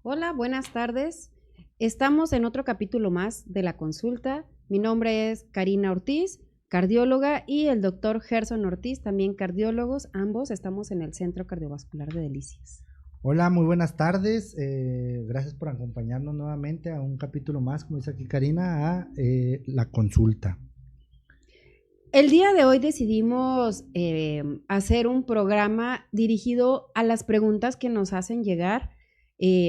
Hola, buenas tardes. Estamos en otro capítulo más de la consulta. Mi nombre es Karina Ortiz, cardióloga, y el doctor Gerson Ortiz, también cardiólogos. Ambos estamos en el Centro Cardiovascular de Delicias. Hola, muy buenas tardes. Gracias por acompañarnos nuevamente a un capítulo más, como dice aquí Karina, a la consulta. El día de hoy decidimos hacer un programa dirigido a las preguntas que nos hacen llegar.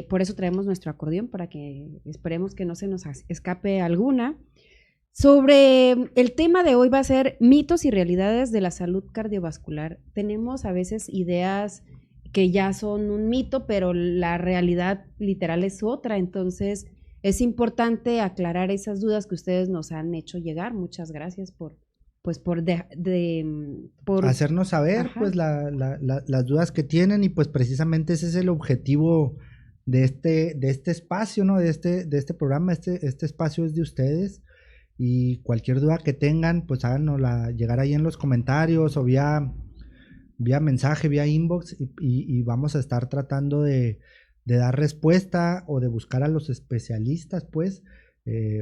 Por eso traemos nuestro acordeón para que esperemos que no se nos escape alguna. Sobre el tema de hoy va a ser mitos y realidades de la salud cardiovascular. Tenemos a veces ideas que ya son un mito, pero la realidad literal es otra. Entonces es importante aclarar esas dudas que ustedes nos han hecho llegar. Muchas gracias por hacernos saber pues las dudas que tienen, y pues precisamente ese es el objetivo de este espacio, ¿no? De este programa. Este espacio es de ustedes, y cualquier duda que tengan, pues háganosla llegar ahí en los comentarios o vía mensaje, vía inbox, y vamos a estar tratando de dar respuesta o de buscar a los especialistas, pues,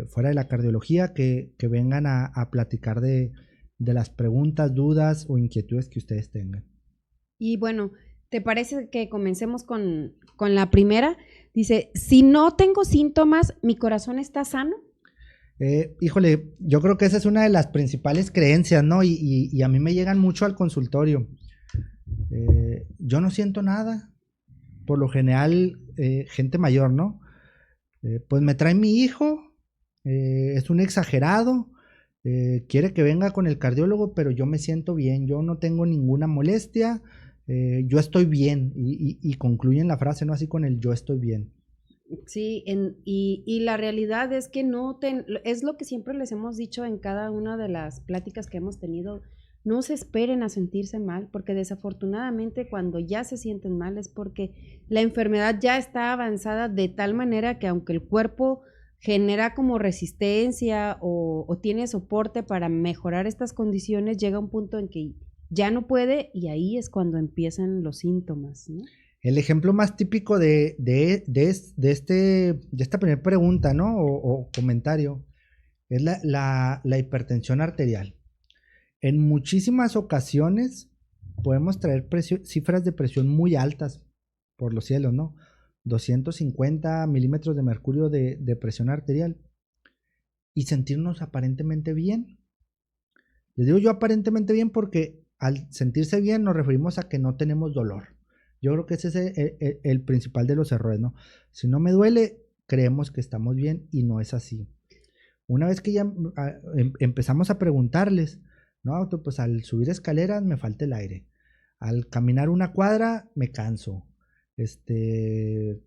fuera de la cardiología, que vengan a platicar de las preguntas, dudas o inquietudes que ustedes tengan. Y bueno, ¿te parece que comencemos con la primera? Dice, si no tengo síntomas, ¿mi corazón está sano? Híjole, yo creo que esa es una de las principales creencias, ¿no? Y a mí me llegan mucho al consultorio. Yo no siento nada. Por lo general, gente mayor, ¿no? Pues me trae mi hijo, es un exagerado, quiere que venga con el cardiólogo, pero yo me siento bien, yo no tengo ninguna molestia, yo estoy bien, y concluyen la frase, ¿no? Así con el yo estoy bien. Sí, y la realidad es que es lo que siempre les hemos dicho en cada una de las pláticas que hemos tenido. No se esperen a sentirse mal, porque desafortunadamente cuando ya se sienten mal es porque la enfermedad ya está avanzada de tal manera que aunque el cuerpo genera como resistencia o tiene soporte para mejorar estas condiciones, llega un punto en que ya no puede, y ahí es cuando empiezan los síntomas, ¿no? El ejemplo más típico de esta primera pregunta, ¿no? O comentario, es la hipertensión arterial. En muchísimas ocasiones podemos traer cifras de presión muy altas por los cielos, ¿no? 250 milímetros de mercurio de presión arterial, y sentirnos aparentemente bien. Les digo yo aparentemente bien porque al sentirse bien nos referimos a que no tenemos dolor. Yo creo que ese es el principal de los errores, ¿no? Si no me duele, creemos que estamos bien, y no es así. Una vez que ya empezamos a preguntarles, no, pues al subir escaleras me falta el aire, al caminar una cuadra me canso,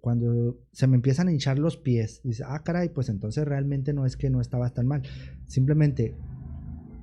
cuando se me empiezan a hinchar los pies, dice, caray, pues entonces realmente no es que no estabas tan mal, simplemente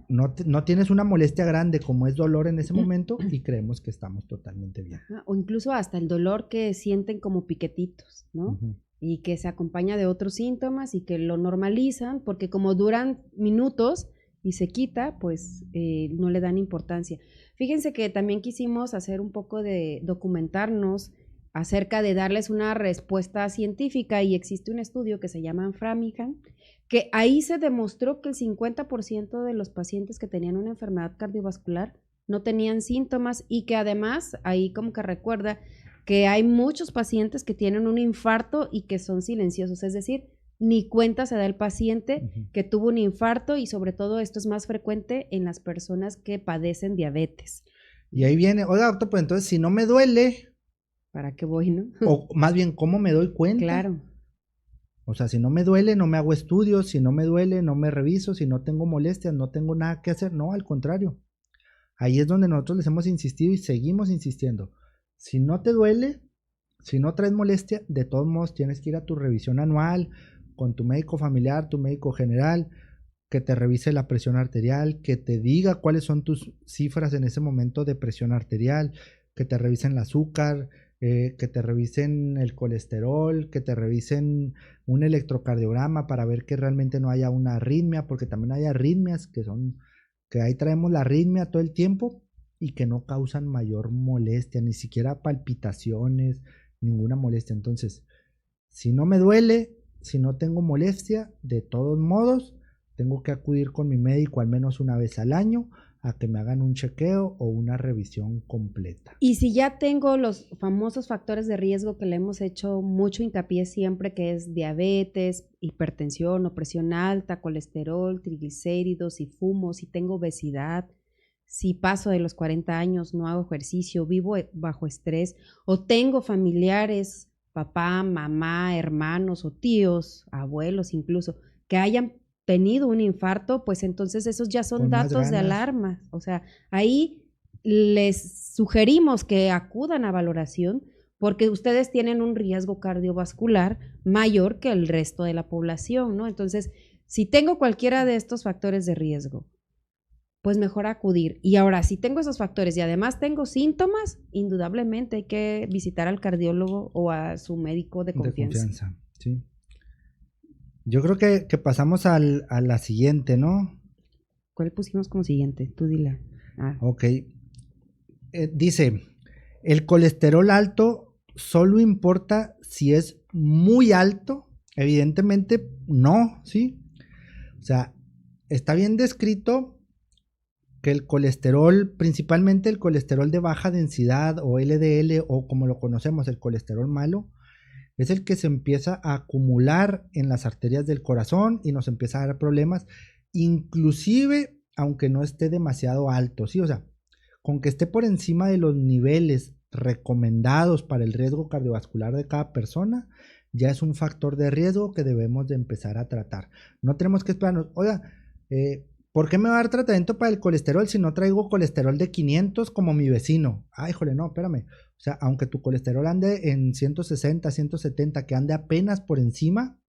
no tienes una molestia grande como es dolor en ese momento, y creemos que estamos totalmente bien. Ajá, o incluso hasta el dolor que sienten como piquetitos, ¿no? Uh-huh. Y que se acompaña de otros síntomas y que lo normalizan, porque como duran minutos y se quita, pues no le dan importancia. Fíjense que también quisimos hacer un poco de documentarnos acerca de darles una respuesta científica, y existe un estudio que se llama Framingham, que ahí se demostró que el 50% de los pacientes que tenían una enfermedad cardiovascular no tenían síntomas, y que además ahí como que recuerda que hay muchos pacientes que tienen un infarto y que son silenciosos, es decir, ni cuenta se da el paciente uh-huh. que tuvo un infarto, y sobre todo esto es más frecuente en las personas que padecen diabetes. Y ahí viene, oiga doctor, pues entonces si no me duele, ¿para qué voy, no? O más bien, ¿cómo me doy cuenta? Claro. O sea, si no me duele, no me hago estudios, si no me duele, no me reviso, si no tengo molestias, no tengo nada que hacer. No, al contrario. Ahí es donde nosotros les hemos insistido y seguimos insistiendo. Si no te duele, si no traes molestia, de todos modos tienes que ir a tu revisión anual con tu médico familiar, tu médico general, que te revise la presión arterial, que te diga cuáles son tus cifras en ese momento de presión arterial, que te revisen el azúcar, que te revisen el colesterol, que te revisen un electrocardiograma para ver que realmente no haya una arritmia, porque también hay arritmias que ahí traemos la arritmia todo el tiempo y que no causan mayor molestia, ni siquiera palpitaciones, ninguna molestia. Entonces, si no me duele, si no tengo molestia, de todos modos, tengo que acudir con mi médico al menos una vez al año a que me hagan un chequeo o una revisión completa. Y si ya tengo los famosos factores de riesgo que le hemos hecho mucho hincapié siempre, que es diabetes, hipertensión o presión alta, colesterol, triglicéridos, si fumo, si tengo obesidad, si paso de los 40 años, no hago ejercicio, vivo bajo estrés, o tengo familiares, papá, mamá, hermanos o tíos, abuelos incluso, que hayan tenido un infarto, pues entonces esos ya son datos de alarma. O sea, ahí les sugerimos que acudan a valoración porque ustedes tienen un riesgo cardiovascular mayor que el resto de la población, ¿no? Entonces, si tengo cualquiera de estos factores de riesgo, pues mejor acudir. Y ahora, si tengo esos factores y además tengo síntomas, indudablemente hay que visitar al cardiólogo o a su médico de confianza. De confianza, sí. Yo creo que pasamos a la siguiente, ¿no? ¿Cuál pusimos como siguiente? Tú dila. Ok. Dice, el colesterol alto solo importa si es muy alto. Evidentemente no, ¿sí? O sea, está bien descrito que el colesterol, principalmente el colesterol de baja densidad o LDL o como lo conocemos, el colesterol malo, es el que se empieza a acumular en las arterias del corazón y nos empieza a dar problemas, inclusive aunque no esté demasiado alto, ¿sí? O sea, con que esté por encima de los niveles recomendados para el riesgo cardiovascular de cada persona, ya es un factor de riesgo que debemos de empezar a tratar. No tenemos que esperarnos, oiga, ¿por qué me va a dar tratamiento para el colesterol si no traigo colesterol de 500 como mi vecino? Ay, jole, no, espérame. O sea, aunque tu colesterol ande en 160, 170, que ande apenas por encima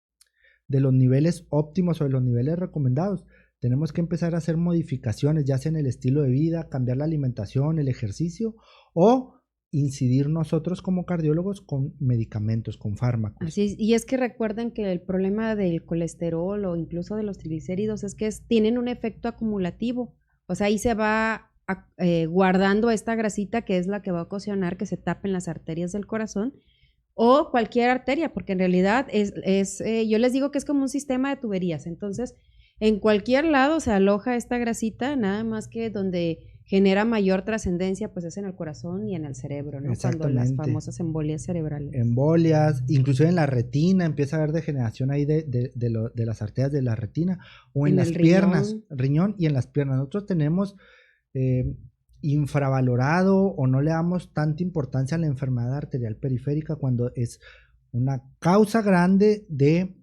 de los niveles óptimos o de los niveles recomendados, tenemos que empezar a hacer modificaciones, ya sea en el estilo de vida, cambiar la alimentación, el ejercicio o incidir nosotros como cardiólogos con medicamentos, con fármacos. Así es, y es que recuerden que el problema del colesterol o incluso de los triglicéridos es que tienen un efecto acumulativo, o sea, ahí se va guardando esta grasita que es la que va a ocasionar que se tapen las arterias del corazón o cualquier arteria, porque en realidad yo les digo que es como un sistema de tuberías, entonces en cualquier lado se aloja esta grasita, nada más que donde genera mayor trascendencia, pues es en el corazón y en el cerebro, ¿no? Cuando las famosas embolias cerebrales. Embolias, inclusive en la retina, empieza a haber degeneración ahí de las arterias de la retina, o en las piernas, riñón y en las piernas. Nosotros tenemos infravalorado o no le damos tanta importancia a la enfermedad arterial periférica cuando es una causa grande de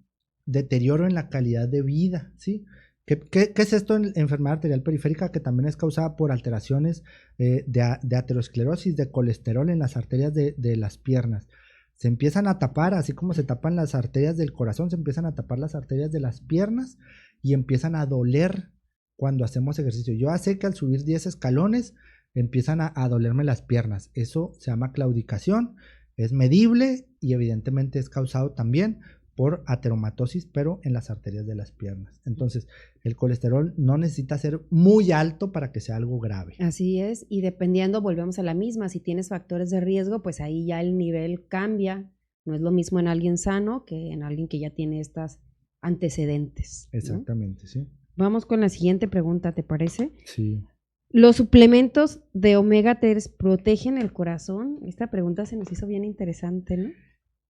deterioro en la calidad de vida, ¿sí? ¿Qué es esto en enfermedad arterial periférica? Que también es causada por alteraciones de aterosclerosis, de colesterol en las arterias de las piernas. Se empiezan a tapar, así como se tapan las arterias del corazón, se empiezan a tapar las arterias de las piernas y empiezan a doler cuando hacemos ejercicio. Yo sé que al subir 10 escalones empiezan a dolerme las piernas. Eso se llama claudicación, es medible y evidentemente es causado también por ateromatosis, pero en las arterias de las piernas. Entonces, el colesterol no necesita ser muy alto para que sea algo grave. Así es, y dependiendo, volvemos a la misma, si tienes factores de riesgo, pues ahí ya el nivel cambia. No es lo mismo en alguien sano que en alguien que ya tiene estas antecedentes, ¿no? Exactamente, sí. Vamos con la siguiente pregunta, ¿te parece? Sí. ¿Los suplementos de omega 3 protegen el corazón? Esta pregunta se nos hizo bien interesante, ¿no?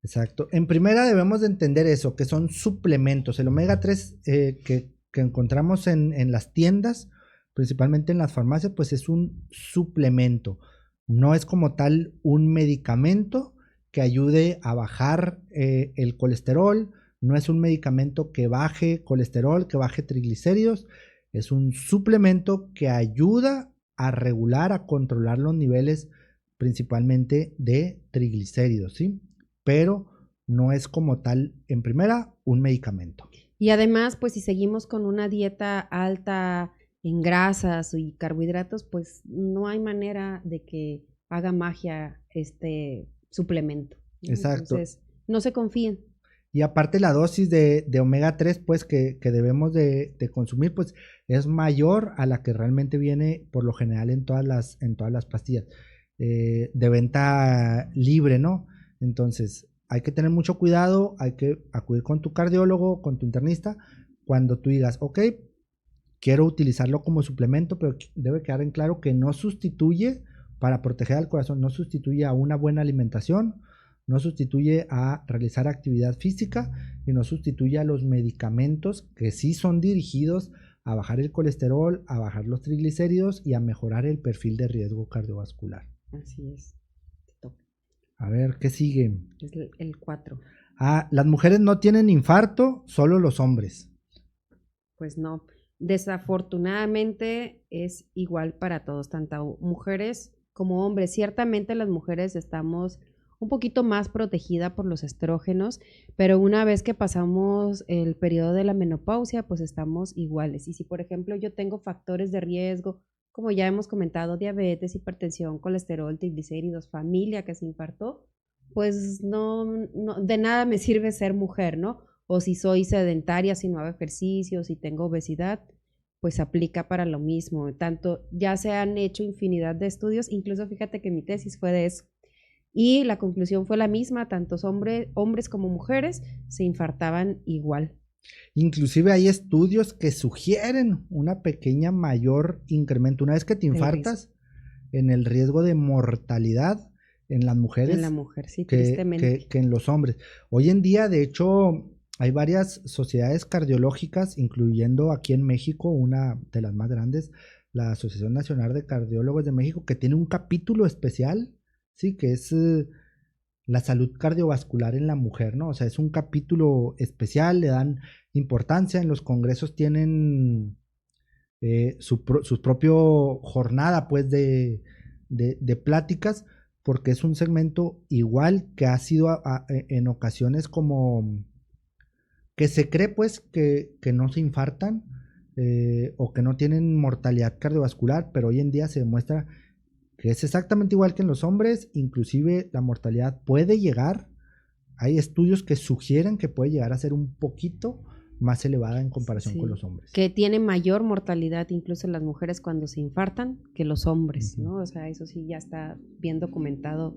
Exacto. En primera debemos de entender eso, que son suplementos. El omega 3 que encontramos en las tiendas, principalmente en las farmacias, pues es un suplemento. No es como tal un medicamento que ayude a bajar el colesterol, no es un medicamento que baje colesterol, que baje triglicéridos, es un suplemento que ayuda a regular, a controlar los niveles principalmente de triglicéridos, ¿sí? Pero no es como tal, en primera, un medicamento. Y además, pues si seguimos con una dieta alta en grasas y carbohidratos, pues no hay manera de que haga magia este suplemento, ¿no? Exacto. Entonces, no se confíen. Y aparte la dosis de omega 3 pues que debemos de consumir pues es mayor a la que realmente viene por lo general en todas las pastillas de venta libre, ¿no? Entonces hay que tener mucho cuidado, hay que acudir con tu cardiólogo, con tu internista, cuando tú digas, ok, quiero utilizarlo como suplemento, pero debe quedar en claro que no sustituye, para proteger al corazón, no sustituye a una buena alimentación, no sustituye a realizar actividad física y no sustituye a los medicamentos que sí son dirigidos a bajar el colesterol, a bajar los triglicéridos y a mejorar el perfil de riesgo cardiovascular. Así es. A ver, ¿qué sigue? Es el 4. Las mujeres no tienen infarto, solo los hombres. Pues no. Desafortunadamente es igual para todos, tanto mujeres como hombres. Ciertamente las mujeres estamos un poquito más protegidas por los estrógenos, pero una vez que pasamos el periodo de la menopausia, pues estamos iguales. Y si, por ejemplo, yo tengo factores de riesgo, como ya hemos comentado, diabetes, hipertensión, colesterol, triglicéridos, familia que se infartó, pues no, de nada me sirve ser mujer, ¿no? O si soy sedentaria, si no hago ejercicio, si tengo obesidad, pues aplica para lo mismo. Tanto ya se han hecho infinidad de estudios, incluso fíjate que mi tesis fue de eso. Y la conclusión fue la misma, tantos hombres como mujeres se infartaban igual. Inclusive hay estudios que sugieren una pequeña mayor incremento. Una vez que te infartas, en el riesgo de mortalidad en las mujeres. En la mujer, sí, tristemente. Que en los hombres. Hoy en día, de hecho, hay varias sociedades cardiológicas, incluyendo aquí en México, una de las más grandes, la Asociación Nacional de Cardiólogos de México, que tiene un capítulo especial, sí, que es la salud cardiovascular en la mujer, ¿no? O sea, es un capítulo especial, le dan importancia, en los congresos tienen su propio jornada, pues, de pláticas, porque es un segmento igual que ha sido en ocasiones como que se cree, pues, que no se infartan o que no tienen mortalidad cardiovascular, pero hoy en día se demuestra que es exactamente igual que en los hombres, inclusive la mortalidad puede llegar, hay estudios que sugieren que puede llegar a ser un poquito más elevada en comparación con los hombres. Que tiene mayor mortalidad incluso las mujeres cuando se infartan que los hombres, ¿no? O sea, eso sí ya está bien documentado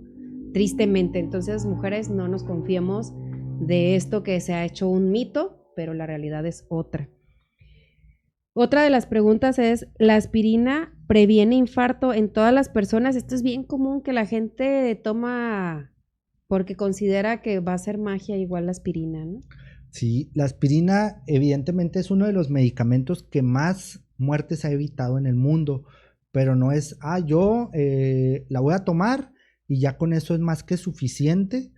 tristemente. Entonces, mujeres, no nos confiemos de esto que se ha hecho un mito, pero la realidad es otra. Otra de las preguntas es, ¿la aspirina previene infarto en todas las personas? Esto es bien común que la gente toma porque considera que va a ser magia igual la aspirina, ¿no? Sí, la aspirina evidentemente es uno de los medicamentos que más muertes ha evitado en el mundo, pero no es, yo la voy a tomar y ya con eso es más que suficiente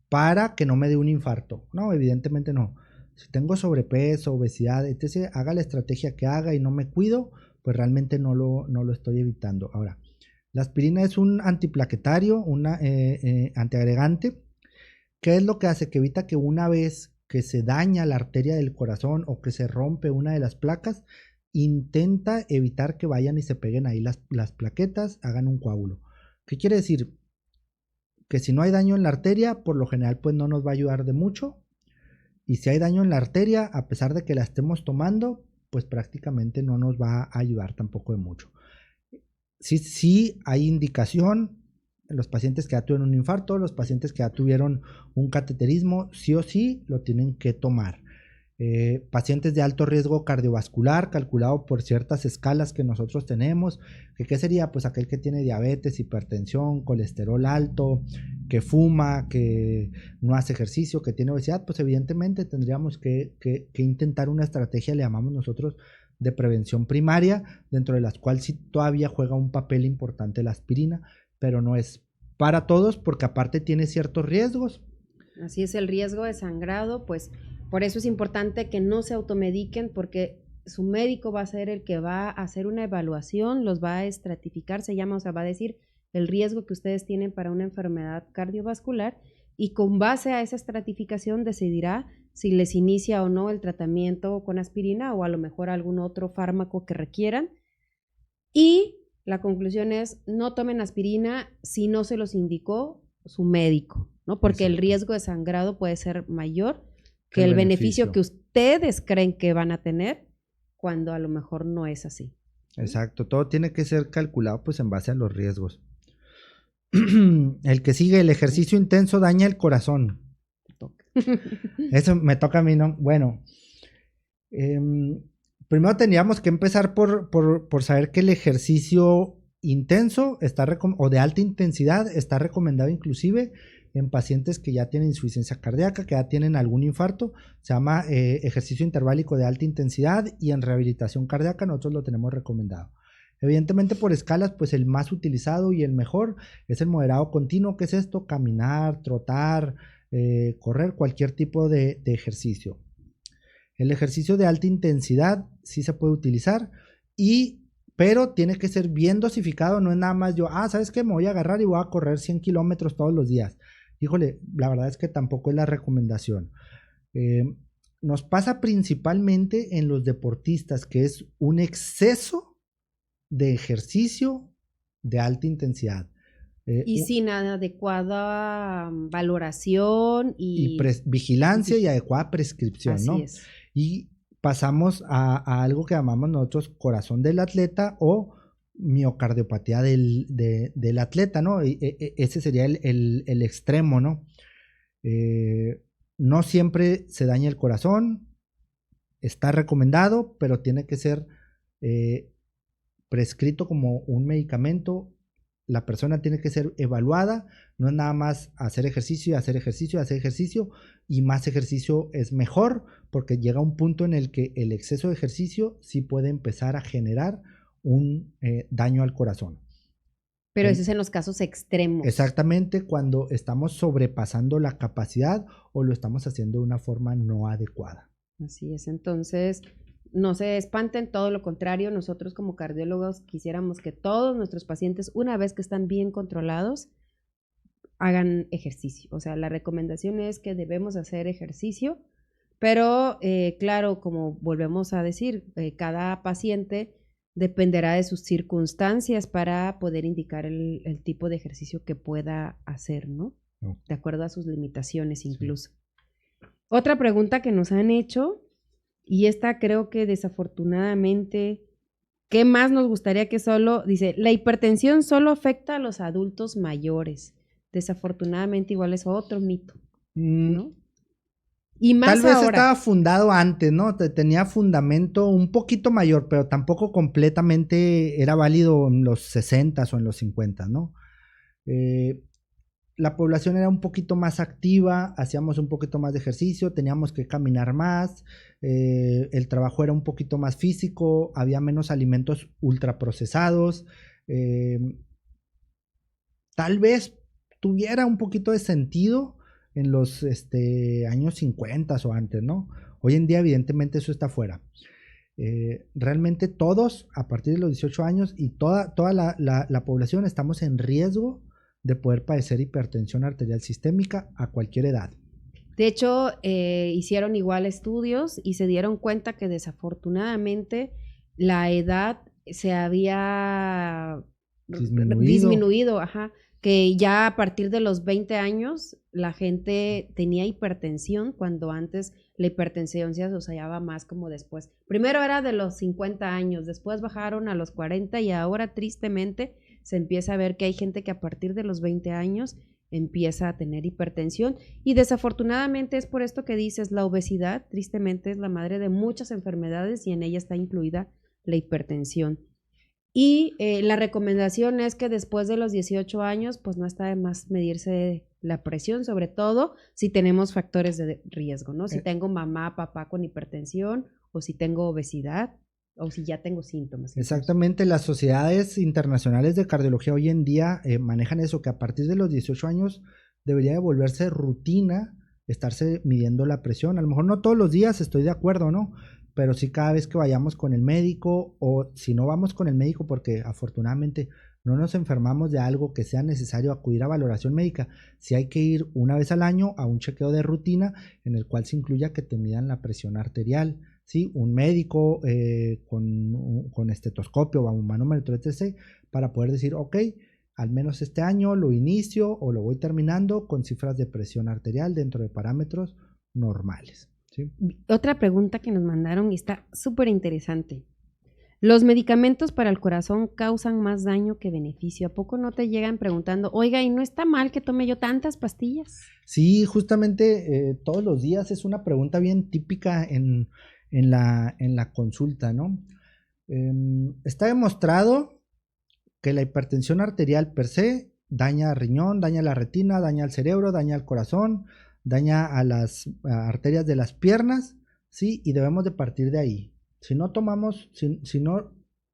para que no me dé un infarto. No, evidentemente no. Si tengo sobrepeso, obesidad, etc., haga la estrategia que haga y no me cuido, pues realmente no lo estoy evitando. Ahora, la aspirina es un antiplaquetario, un antiagregante. ¿Qué es lo que hace? Que evita que una vez que se daña la arteria del corazón o que se rompe una de las placas, intenta evitar que vayan y se peguen ahí las plaquetas, hagan un coágulo. ¿Qué quiere decir? Que si no hay daño en la arteria, por lo general pues no nos va a ayudar de mucho. Y si hay daño en la arteria, a pesar de que la estemos tomando, pues prácticamente no nos va a ayudar tampoco de mucho. Sí hay indicación en los pacientes que ya tuvieron un infarto, los pacientes que ya tuvieron un cateterismo, sí o sí lo tienen que tomar. Pacientes de alto riesgo cardiovascular, calculado por ciertas escalas que nosotros tenemos, ¿qué sería? Pues aquel que tiene diabetes, hipertensión, colesterol alto, que fuma, que no hace ejercicio, que tiene obesidad, pues evidentemente tendríamos que intentar una estrategia, le llamamos nosotros, de prevención primaria, dentro de las cuales sí todavía juega un papel importante la aspirina, pero no es para todos porque aparte tiene ciertos riesgos. Así es, el riesgo de sangrado, pues por eso es importante que no se automediquen, porque su médico va a ser el que va a hacer una evaluación, los va a estratificar, se llama, o sea, va a decir el riesgo que ustedes tienen para una enfermedad cardiovascular, y con base a esa estratificación decidirá si les inicia o no el tratamiento con aspirina o a lo mejor algún otro fármaco que requieran. Y la conclusión es, no tomen aspirina si no se los indicó su médico, ¿no? Porque Exacto. el riesgo de sangrado puede ser mayor que el beneficio que ustedes creen que van a tener cuando a lo mejor no es así. Exacto, todo tiene que ser calculado pues en base a los riesgos. El que sigue, el ejercicio intenso daña el corazón. Eso me toca a mí, ¿no? Bueno, primero tendríamos que empezar por saber que el ejercicio intenso o de alta intensidad está recomendado inclusive en pacientes que ya tienen insuficiencia cardíaca, que ya tienen algún infarto. Se llama ejercicio interválico de alta intensidad, y en rehabilitación cardíaca nosotros lo tenemos recomendado. Evidentemente por escalas, pues el más utilizado y el mejor es el moderado continuo. ¿Qué es esto? Caminar, trotar, correr, cualquier tipo de ejercicio. El ejercicio de alta intensidad sí se puede utilizar, pero tiene que ser bien dosificado. No es nada más yo, ¿sabes qué? Me voy a agarrar y voy a correr 100 kilómetros todos los días. Híjole, la verdad es que tampoco es la recomendación. Nos pasa principalmente en los deportistas, que es un exceso de ejercicio de alta intensidad. Y sin adecuada valoración y vigilancia y adecuada prescripción, así ¿no? Es. Y pasamos a algo que llamamos nosotros corazón del atleta o miocardiopatía del atleta, ¿no? Ese sería el extremo, ¿no? No siempre se daña el corazón, está recomendado, pero tiene que ser prescrito como un medicamento. La persona tiene que ser evaluada, no es nada más hacer ejercicio y hacer ejercicio y hacer ejercicio, y más ejercicio es mejor, porque llega un punto en el que el exceso de ejercicio sí puede empezar a generar un daño al corazón. Pero ese es en los casos extremos. Exactamente, cuando estamos sobrepasando la capacidad o lo estamos haciendo de una forma no adecuada. Así es, entonces no se espanten, todo lo contrario, nosotros como cardiólogos quisiéramos que todos nuestros pacientes, una vez que están bien controlados, hagan ejercicio. O sea, la recomendación es que debemos hacer ejercicio, pero claro, como volvemos a decir, cada paciente dependerá de sus circunstancias para poder indicar el tipo de ejercicio que pueda hacer, ¿no? De acuerdo a sus limitaciones incluso. Sí. Otra pregunta que nos han hecho, y esta creo que desafortunadamente, ¿qué más nos gustaría que solo? Dice, la hipertensión solo afecta a los adultos mayores. Desafortunadamente igual es otro mito, ¿no? Y más tal vez ahora, estaba fundado antes, ¿no? Tenía fundamento un poquito mayor, pero tampoco completamente era válido en los 60s o en los 50s, ¿no? La población era un poquito más activa, hacíamos un poquito más de ejercicio, teníamos que caminar más, el trabajo era un poquito más físico, había menos alimentos ultraprocesados, tal vez tuviera un poquito de sentido en los años 50 o antes, ¿no? Hoy en día evidentemente eso está fuera. Realmente todos a partir de los 18 años y toda la población estamos en riesgo de poder padecer hipertensión arterial sistémica a cualquier edad. De hecho, hicieron igual estudios y se dieron cuenta que desafortunadamente la edad se había disminuido, que ya a partir de los 20 años la gente tenía hipertensión, cuando antes la hipertensión se asociaba más como después. Primero era de los 50 años, después bajaron a los 40 y ahora tristemente se empieza a ver que hay gente que a partir de los 20 años empieza a tener hipertensión, y desafortunadamente es por esto que dices, la obesidad tristemente es la madre de muchas enfermedades y en ella está incluida la hipertensión. Y la recomendación es que después de los 18 años, pues no está de más medirse la presión, sobre todo si tenemos factores de riesgo, ¿no? Si tengo mamá, papá con hipertensión, o si tengo obesidad, o si ya tengo síntomas. Exactamente, las sociedades internacionales de cardiología hoy en día manejan eso, que a partir de los 18 años debería de volverse rutina estarse midiendo la presión. A lo mejor no todos los días, estoy de acuerdo, ¿no? Pero sí cada vez que vayamos con el médico, o si no vamos con el médico porque afortunadamente no nos enfermamos de algo que sea necesario acudir a valoración médica, sí hay que ir una vez al año a un chequeo de rutina en el cual se incluya que te midan la presión arterial, ¿sí? Un médico con estetoscopio o un manómetro, etc., para poder decir, ok, al menos este año lo inicio o lo voy terminando con cifras de presión arterial dentro de parámetros normales, ¿sí? Otra pregunta que nos mandaron y está súper interesante. ¿Los medicamentos para el corazón causan más daño que beneficio? ¿A poco no te llegan preguntando, oiga, ¿y no está mal que tome yo tantas pastillas? Sí, justamente todos los días es una pregunta bien típica en la consulta, ¿no? Está demostrado que la hipertensión arterial per se daña al riñón, daña la retina, daña al cerebro, daña al corazón, daña a las arterias de las piernas, ¿sí? Y debemos de partir de ahí. Si no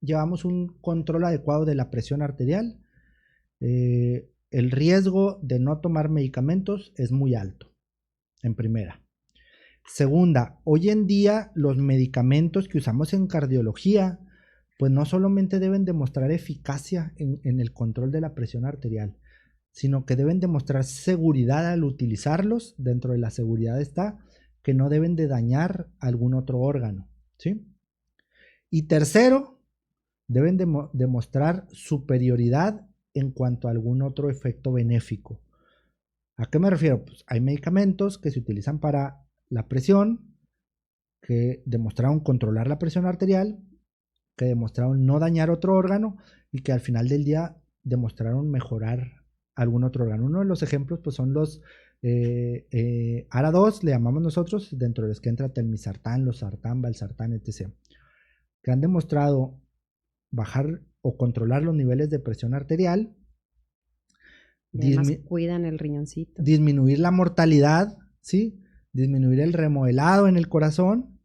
llevamos un control adecuado de la presión arterial, el riesgo de no tomar medicamentos es muy alto, en primera. Segunda, hoy en día los medicamentos que usamos en cardiología, pues no solamente deben demostrar eficacia en el control de la presión arterial, sino que deben demostrar seguridad al utilizarlos. Dentro de la seguridad está que no deben de dañar algún otro órgano, ¿sí? Y tercero, deben demostrar superioridad en cuanto a algún otro efecto benéfico. ¿A qué me refiero? Pues hay medicamentos que se utilizan para la presión, que demostraron controlar la presión arterial, que demostraron no dañar otro órgano y que al final del día demostraron mejorar algún otro órgano. Uno de los ejemplos pues son los ARA2, le llamamos nosotros, dentro de los que entra telmisartán, losartán, valsartán, etc., que han demostrado bajar o controlar los niveles de presión arterial, además cuidan el riñoncito, disminuir la mortalidad, ¿sí? Disminuir el remodelado en el corazón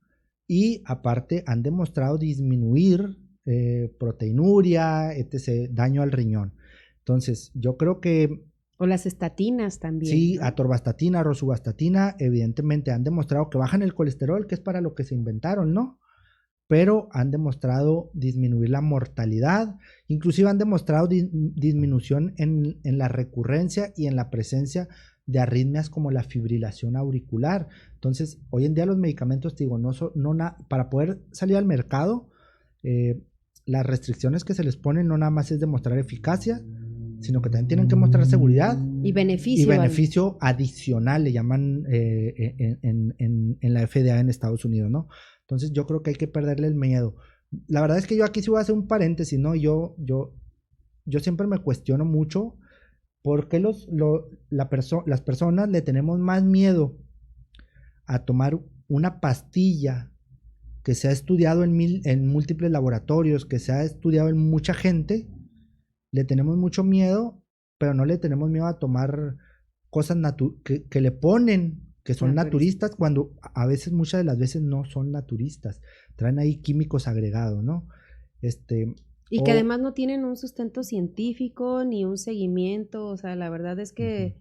y aparte han demostrado disminuir proteinuria, etc., daño al riñón. Entonces, yo creo que... O las estatinas también. Sí, ¿no? atorvastatina, rosuvastatina, evidentemente han demostrado que bajan el colesterol, que es para lo que se inventaron, ¿no? Pero han demostrado disminuir la mortalidad, inclusive han demostrado disminución en la recurrencia y en la presencia de arritmias como la fibrilación auricular. Entonces, hoy en día los medicamentos, te digo, para poder salir al mercado, las restricciones que se les ponen no nada más es demostrar eficacia, sino que también tienen que mostrar seguridad y beneficio adicional, le llaman en la FDA en Estados Unidos, ¿no? Entonces yo creo que hay que perderle el miedo. La verdad es que yo aquí sí voy a hacer un paréntesis, ¿no? Yo siempre me cuestiono mucho por qué las personas le tenemos más miedo a tomar una pastilla que se ha estudiado en múltiples laboratorios, que se ha estudiado en mucha gente. Le tenemos mucho miedo, pero no le tenemos miedo a tomar cosas que le ponen, que son naturistas, cuando a veces, muchas de las veces no son naturistas, traen ahí químicos agregados, ¿no? Y que además no tienen un sustento científico ni un seguimiento, o sea, la verdad es que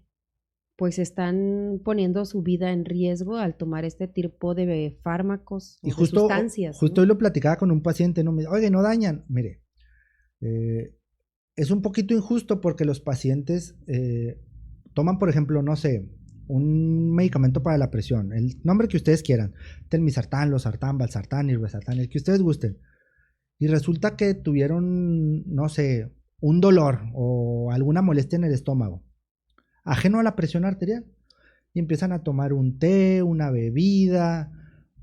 pues están poniendo su vida en riesgo al tomar este tipo de fármacos o de sustancias. Justo hoy lo platicaba con un paciente, ¿no? Me dice, oye, no dañan, mire, es un poquito injusto porque los pacientes toman, por ejemplo, no sé, un medicamento para la presión, el nombre que ustedes quieran, telmisartán, losartán, valsartán, irbesartán, el que ustedes gusten, y resulta que tuvieron, no sé, un dolor o alguna molestia en el estómago, ajeno a la presión arterial, y empiezan a tomar un té, una bebida,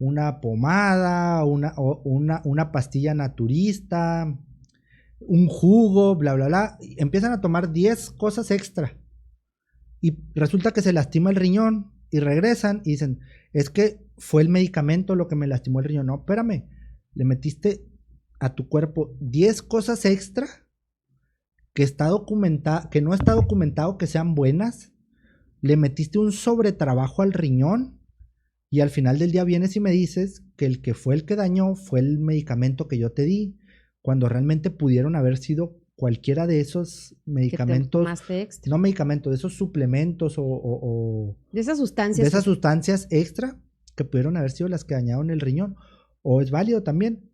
una pomada, una pastilla naturista, un jugo, bla, bla, bla, y empiezan a tomar 10 cosas extra. Y resulta que se lastima el riñón y regresan y dicen, es que fue el medicamento lo que me lastimó el riñón. No, espérame, le metiste a tu cuerpo 10 cosas extra que no está documentado que sean buenas. Le metiste un sobretrabajo al riñón y al final del día vienes y me dices que el que dañó fue el medicamento que yo te di, cuando realmente pudieron haber sido cualquiera de esos medicamentos, no medicamentos, de esos suplementos o de esas sustancias. De esas sustancias extra que pudieron haber sido las que dañaron el riñón. O es válido también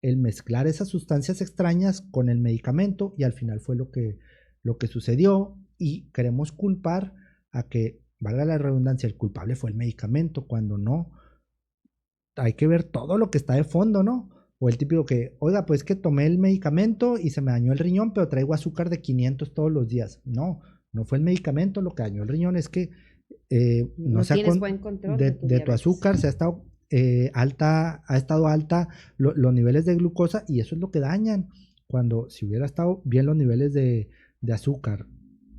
el mezclar esas sustancias extrañas con el medicamento y al final fue lo que sucedió y queremos culpar a que, valga la redundancia, el culpable fue el medicamento, cuando no. Hay que ver todo lo que está de fondo, ¿no? O el típico que, oiga, pues que tomé el medicamento y se me dañó el riñón, pero traigo azúcar de 500 todos los días. No, no fue el medicamento lo que dañó el riñón, es que no tienes buen control de tu azúcar, se ha estado alta los niveles de glucosa, y eso es lo que dañan. Cuando si hubiera estado bien los niveles de azúcar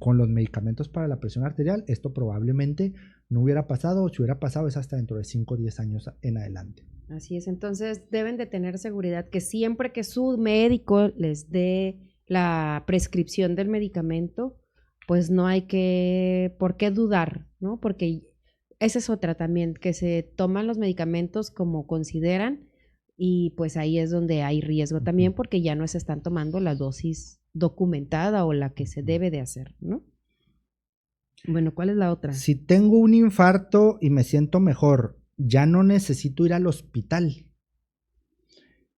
con los medicamentos para la presión arterial, esto probablemente no hubiera pasado, o si hubiera pasado es hasta dentro de 5 o 10 años en adelante. Así es, entonces deben de tener seguridad que siempre que su médico les dé la prescripción del medicamento, pues no hay por qué dudar, ¿no? Porque esa es otra también, que se toman los medicamentos como consideran, y pues ahí es donde hay riesgo también, porque ya no se están tomando la dosis documentada o la que se debe de hacer, ¿no? Bueno, ¿cuál es la otra? Si tengo un infarto y me siento mejor, ya no necesito ir al hospital.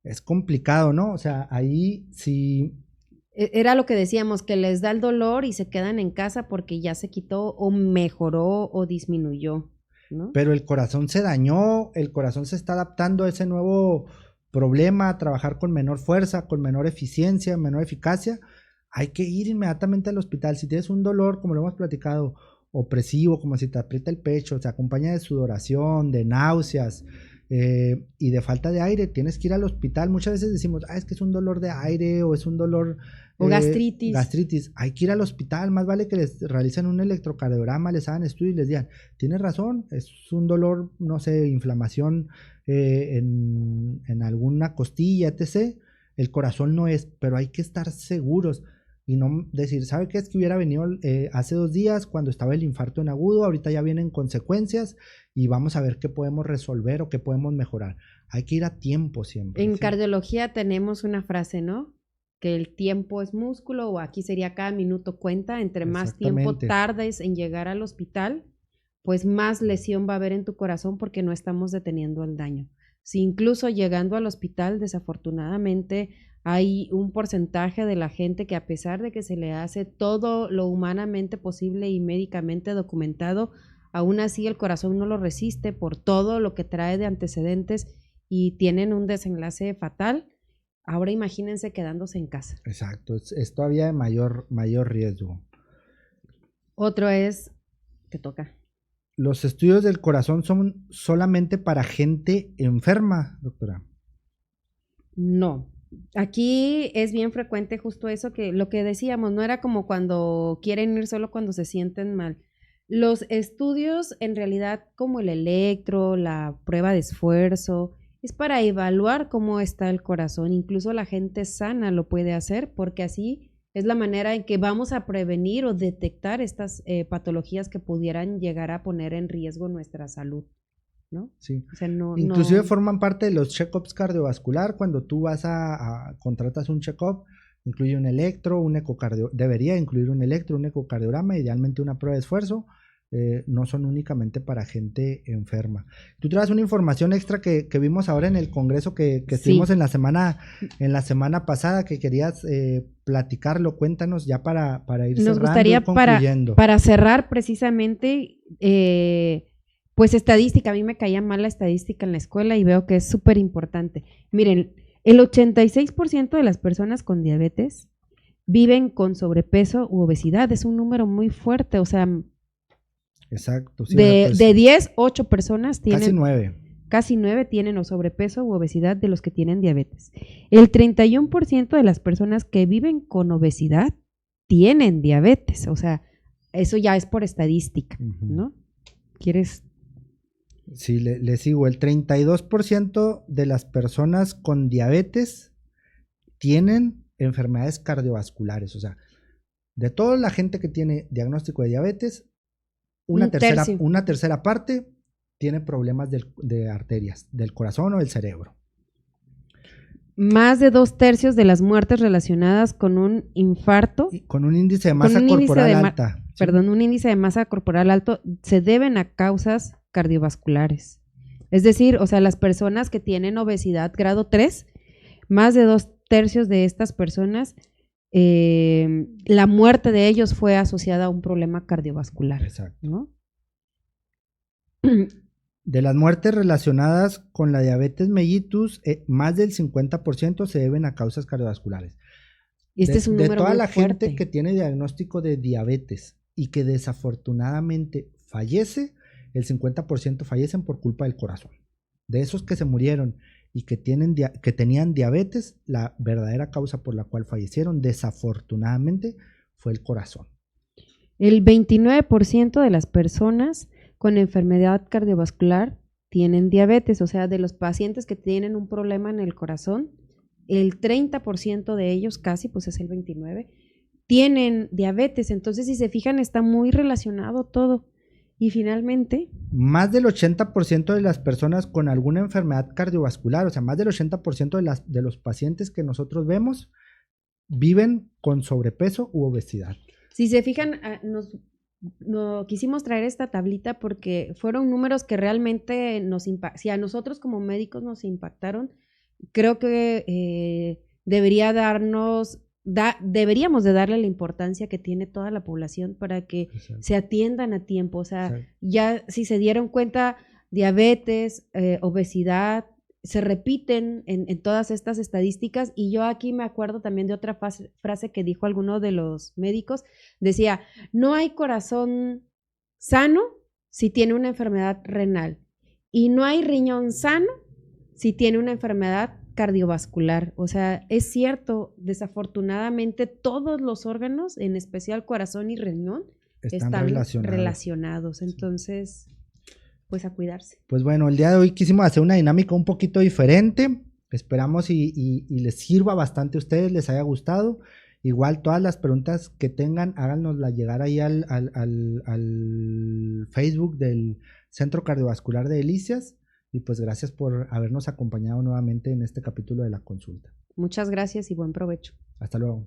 Es complicado, ¿no? O sea, ahí sí. Era lo que decíamos, que les da el dolor y se quedan en casa porque ya se quitó o mejoró o disminuyó, ¿no? Pero el corazón se dañó, el corazón se está adaptando a ese nuevo problema, a trabajar con menor fuerza, con menor eficiencia, menor eficacia. Hay que ir inmediatamente al hospital. Si tienes un dolor, como lo hemos platicado, opresivo, como si te aprieta el pecho, se acompaña de sudoración, de náuseas y de falta de aire, tienes que ir al hospital. Muchas veces decimos, es que es un dolor de aire o es un dolor... o gastritis. Gastritis. Hay que ir al hospital, más vale que les realicen un electrocardiograma, les hagan estudios y les digan, tienes razón, es un dolor, no sé, inflamación en alguna costilla, etc. El corazón no es, pero hay que estar seguros y no decir, ¿sabe qué? Es que hubiera venido hace 2 días cuando estaba el infarto en agudo, ahorita ya vienen consecuencias y vamos a ver qué podemos resolver o qué podemos mejorar. Hay que ir a tiempo siempre. En cardiología tenemos una frase, ¿no? Que el tiempo es músculo, o aquí sería cada minuto cuenta. Entre más tiempo tardes en llegar al hospital, pues más lesión va a haber en tu corazón, porque no estamos deteniendo el daño. Si incluso llegando al hospital, desafortunadamente, hay un porcentaje de la gente que, a pesar de que se le hace todo lo humanamente posible y médicamente documentado, aún así el corazón no lo resiste por todo lo que trae de antecedentes y tienen un desenlace fatal. Ahora imagínense quedándose en casa. Exacto, es todavía de mayor riesgo. Otro es, ¿qué toca? ¿Los estudios del corazón son solamente para gente enferma, doctora? No. Aquí es bien frecuente justo eso, que lo que decíamos, no era como cuando quieren ir solo cuando se sienten mal. Los estudios, en realidad, como el electro, la prueba de esfuerzo, es para evaluar cómo está el corazón. Incluso la gente sana lo puede hacer, porque así es la manera en que vamos a prevenir o detectar estas patologías que pudieran llegar a poner en riesgo nuestra salud, ¿no? Sí. O sea, inclusive forman parte de los check-ups cardiovascular. Cuando tú vas contratas un check-up, incluye un electro, debería incluir un electro, un ecocardiograma, idealmente una prueba de esfuerzo. No son únicamente para gente enferma. Tú traes una información extra que vimos ahora en el congreso que estuvimos en la semana pasada, que querías platicarlo. Cuéntanos ya para ir cerrando. Nos gustaría, para cerrar precisamente, pues estadística. A mí me caía mal la estadística en la escuela y veo que es súper importante. Miren, el 86% de las personas con diabetes viven con sobrepeso u obesidad. Es un número muy fuerte, o sea, exacto. Sí, de 10, 8 personas tienen. Casi 9. Casi 9 tienen o sobrepeso u obesidad de los que tienen diabetes. El 31% de las personas que viven con obesidad tienen diabetes. O sea, eso ya es por estadística, ¿no? ¿Quieres? Sí, le sigo. El 32% de las personas con diabetes tienen enfermedades cardiovasculares. O sea, de toda la gente que tiene diagnóstico de diabetes, una tercera parte tiene problemas de arterias, del corazón o del cerebro. Más de 2/3 de las muertes relacionadas con un infarto. Con un índice de masa corporal alta. Perdón, un índice de masa corporal alto se deben a causas cardiovasculares. Es decir, o sea, las personas que tienen obesidad grado 3, más de 2/3 de estas personas, la muerte de ellos fue asociada a un problema cardiovascular. Exacto. ¿No? De las muertes relacionadas con la diabetes mellitus, más del 50% se deben a causas cardiovasculares. Este es un número de toda muy la fuerte. gente que tiene diagnóstico de diabetes y que desafortunadamente fallece, el 50% fallecen por culpa del corazón. De esos que se murieron y que tenían diabetes, la verdadera causa por la cual fallecieron, desafortunadamente, fue el corazón. El 29% de las personas con enfermedad cardiovascular tienen diabetes, o sea, de los pacientes que tienen un problema en el corazón, el 30% de ellos, casi, pues es el 29%, tienen diabetes. Entonces, si se fijan, está muy relacionado todo. Y finalmente, más del 80% de las personas con alguna enfermedad cardiovascular, o sea, más del 80% de los pacientes que nosotros vemos viven con sobrepeso u obesidad. Si se fijan, no quisimos traer esta tablita porque fueron números que realmente si a nosotros como médicos nos impactaron. Creo que deberíamos de darle la importancia que tiene toda la población para que se atiendan a tiempo. O sea, ya si se dieron cuenta, diabetes, obesidad, se repiten en todas estas estadísticas. Y yo aquí me acuerdo también de otra frase que dijo alguno de los médicos. Decía, no hay corazón sano si tiene una enfermedad renal y no hay riñón sano si tiene una enfermedad cardiovascular. O sea, es cierto, desafortunadamente todos los órganos, en especial corazón y riñón, están relacionados. Entonces, pues a cuidarse. Pues bueno, el día de hoy quisimos hacer una dinámica un poquito diferente. Esperamos y les sirva bastante a ustedes, les haya gustado. Igual todas las preguntas que tengan, háganoslas llegar ahí al Facebook del Centro Cardiovascular de Delicias. Y pues gracias por habernos acompañado nuevamente en este capítulo de la consulta. Muchas gracias y buen provecho. Hasta luego.